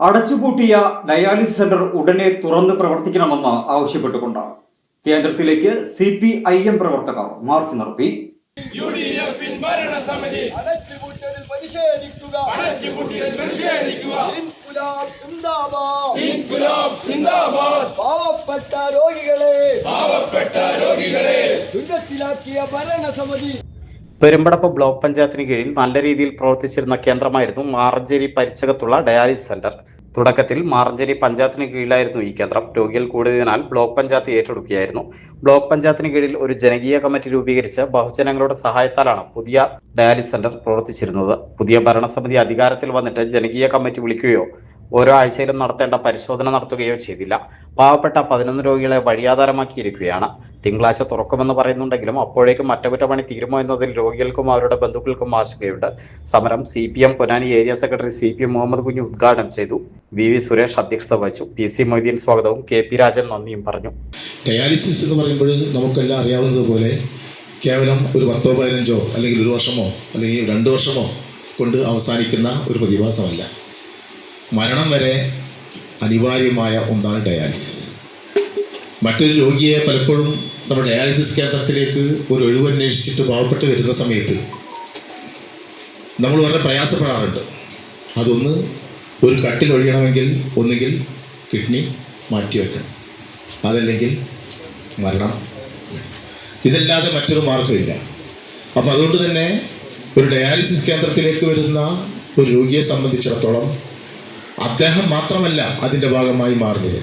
അടച്ചുപൂട്ടിയ dialysis centre ഉടനെ തുറന്ന് പ്രവർത്തിക്കണമെന്ന് ആവശ്യപ്പെട്ടുകൊണ്ട് കേന്ദ്രത്തിലേക്ക് CPIM പ്രവർത്തകർ മാർച്ച് നടത്തി. പാവപ്പെട്ട രോഗികളെ ദുരിതത്തിലാക്കിയ ഭരണസമിതി. പെരുമ്പടപ്പ് ബ്ലോക്ക് പഞ്ചായത്തിന് കീഴിൽ നല്ല രീതിയിൽ പ്രവർത്തിച്ചിരുന്ന കേന്ദ്രമായിരുന്നു മാറഞ്ചേരി പരിസരത്തുള്ള ഡയാലിസിസ് സെന്റർ. തുടക്കത്തിൽ മാറഞ്ചേരി പഞ്ചായത്തിന് കീഴിലായിരുന്നു ഈ കേന്ദ്രം. രോഗികൾ കൂടിയതിനാൽ ബ്ലോക്ക് പഞ്ചായത്ത് ഏറ്റെടുക്കുകയായിരുന്നു. ബ്ലോക്ക് പഞ്ചായത്തിന് കീഴിൽ ഒരു ജനകീയ കമ്മിറ്റി രൂപീകരിച്ച് ബഹുജനങ്ങളുടെ സഹായത്താലാണ് പുതിയ ഡയാലിസിസ് സെന്റർ പ്രവർത്തിച്ചിരുന്നത്. പുതിയ ഭരണസമിതി അധികാരത്തിൽ വന്നിട്ട് ജനകീയ കമ്മിറ്റി വിളിക്കുകയോ ഓരോ ആഴ്ചയിലും നടത്തേണ്ട പരിശോധന നടത്തുകയോ ചെയ്തില്ല. പാവപ്പെട്ട 11 രോഗികളെ വഴിയാധാരമാക്കിയിരിക്കുകയാണ്. തിങ്കളാഴ്ച തുറക്കുമെന്ന് പറയുന്നുണ്ടെങ്കിലും അപ്പോഴേക്കും അറ്റകുറ്റപ്പണി തീരുമോ എന്നതിൽ രോഗികൾക്കും അവരുടെ ബന്ധുക്കൾക്കും ആശങ്കയുണ്ട്. സമരം CPM Ponnani area secretary CPM Muhammad Kunju ഉദ്ഘാടനം ചെയ്തു. VV സുരേഷ് അധ്യക്ഷത വഹിച്ചു. PC മൊയ്തീൻ സ്വാഗതവും KP രാജൻ നന്ദിയും പറഞ്ഞു. ഡയാലിസിസ് എന്ന് പറയുമ്പോൾ നമുക്കെല്ലാം അറിയാവുന്നതുപോലെ കേവലം ഒരു 10-15 അല്ലെങ്കിൽ 1 വർഷമോ അല്ലെങ്കിൽ 2 വർഷമോ കൊണ്ട് അവസാനിക്കുന്ന ഒരു പ്രതിഭാസമല്ല. മരണം വരെ അനിവാര്യമായ ഒന്നാണ് ഡയാലിസിസ്. മറ്റൊരു രോഗിയെ പലപ്പോഴും നമ്മുടെ ഡയാലിസിസ് കേന്ദ്രത്തിലേക്ക് ഒരു ഒഴിവന്വേഷിച്ചിട്ട് പാവപ്പെട്ട് വരുന്ന സമയത്ത് നമ്മൾ വളരെ പ്രയാസപ്പെടാറുണ്ട്. അതൊന്ന് ഒരു കട്ടിൽ ഒഴിയണമെങ്കിൽ ഒന്നുകിൽ കിഡ്നി മാറ്റിവെക്കണം, അതല്ലെങ്കിൽ മരണം. ഇതല്ലാതെ മറ്റൊരു മാർഗമില്ല. അപ്പോൾ അതുകൊണ്ട് തന്നെ ഒരു ഡയാലിസിസ് കേന്ദ്രത്തിലേക്ക് വരുന്ന ഒരു രോഗിയെ സംബന്ധിച്ചിടത്തോളം അദ്ദേഹം മാത്രമല്ല അതിൻ്റെ ഭാഗമായി മാറുന്നത്.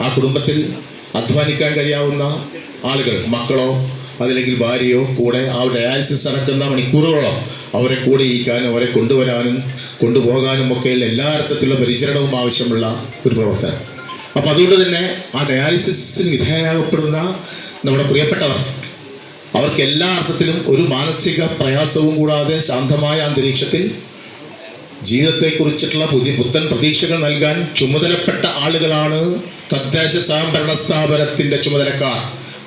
ആ കുടുംബത്തിൽ അധ്വാനിക്കാൻ കഴിയാവുന്ന ആളുകൾ, മക്കളോ അതല്ലെങ്കിൽ ഭാര്യയോ കൂടെ ആ ഡയാലിസിസ് നടക്കുന്ന മണിക്കൂറുകളോ അവരെ കൂടെ ഇരിക്കാനും അവരെ കൊണ്ടുവരാനും കൊണ്ടുപോകാനും ഒക്കെയുള്ള എല്ലാ അർത്ഥത്തിലുള്ള പരിചരണവും ആവശ്യമുള്ള ഒരു പ്രവർത്തനം. അപ്പോൾ അതുകൊണ്ട് തന്നെ ആ ഡയാലിസിസിന് വിധേയരാകപ്പെടുന്ന നമ്മുടെ പ്രിയപ്പെട്ടവർ, അവർക്ക് എല്ലാ അർത്ഥത്തിലും ഒരു മാനസിക പ്രയാസവും കൂടാതെ ശാന്തമായ അന്തരീക്ഷത്തിൽ ജീവിതത്തെക്കുറിച്ചിട്ടുള്ള പുത്തൻ പ്രതീക്ഷകൾ നൽകാൻ ചുമതലപ്പെട്ട ആളുകളാണ് തദ്ദേശ സ്വയംഭരണ സ്ഥാപനത്തിൻ്റെ ചുമതലക്കാർ.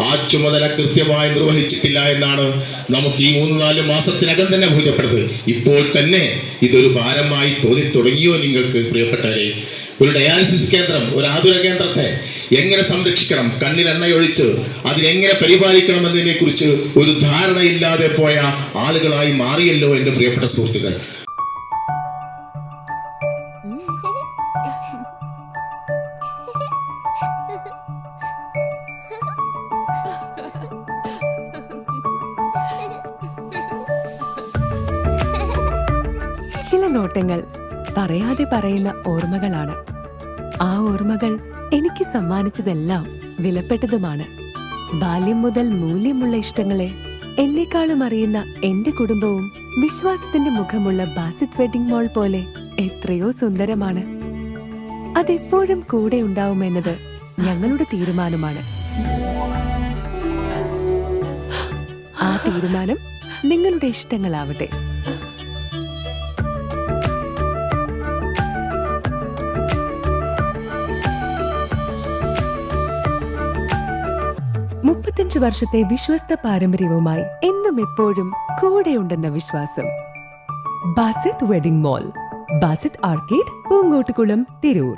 ആ ചുമതല കൃത്യമായി നിർവഹിച്ചിട്ടില്ല എന്നാണ് നമുക്ക് ഈ 3-4 മാസത്തിനകം തന്നെ ബോധ്യപ്പെട്ടത്. ഇപ്പോൾ തന്നെ ഇതൊരു ഭാരമായി തോന്നി തുടങ്ങിയോ നിങ്ങൾക്ക് പ്രിയപ്പെട്ടവരെ? ഒരു ഡയാലിസിസ് കേന്ദ്രം, ഒരു ആതുര കേന്ദ്രത്തെ എങ്ങനെ സംരക്ഷിക്കണം, കണ്ണിലെണ്ണയൊഴിച്ച് അതിനെങ്ങനെ പരിപാലിക്കണം എന്നതിനെ കുറിച്ച് ഒരു ധാരണയില്ലാതെ പോയ ആളുകളായി മാറിയല്ലോ എൻ്റെ പ്രിയപ്പെട്ട സുഹൃത്തുക്കൾ. ചില നോട്ടങ്ങൾ പറയാതെ പറയുന്ന ഓർമ്മകളാണ്. ആ ഓർമ്മകൾ എനിക്ക് സമ്മാനിച്ചതെല്ലാം വിലപ്പെട്ടതുമാണ്. ബാല്യം മുതൽ മൂല്യമുള്ള ഇഷ്ടങ്ങളെ എന്നെക്കാളും അറിയുന്ന എന്റെ കുടുംബവും വിശ്വാസത്തിന്റെ മുഖമുള്ള ബാസിത് വെഡിംഗ് മോൾ പോലെ എത്രയോ സുന്ദരമാണ്. അതെപ്പോഴും കൂടെ ഉണ്ടാവുമെന്നത് ഞങ്ങളുടെ തീരുമാനമാണ്. ആ തീരുമാനം നിങ്ങളുടെ ഇഷ്ടങ്ങളാവട്ടെ. വർഷത്തെ വിശ്വസ്ത പാരമ്പര്യവുമായി എന്നും എപ്പോഴും കൂടെയുണ്ടെന്ന വിശ്വാസം. Basith wedding mall, Basith arcade, Poongottukulam, Tirur.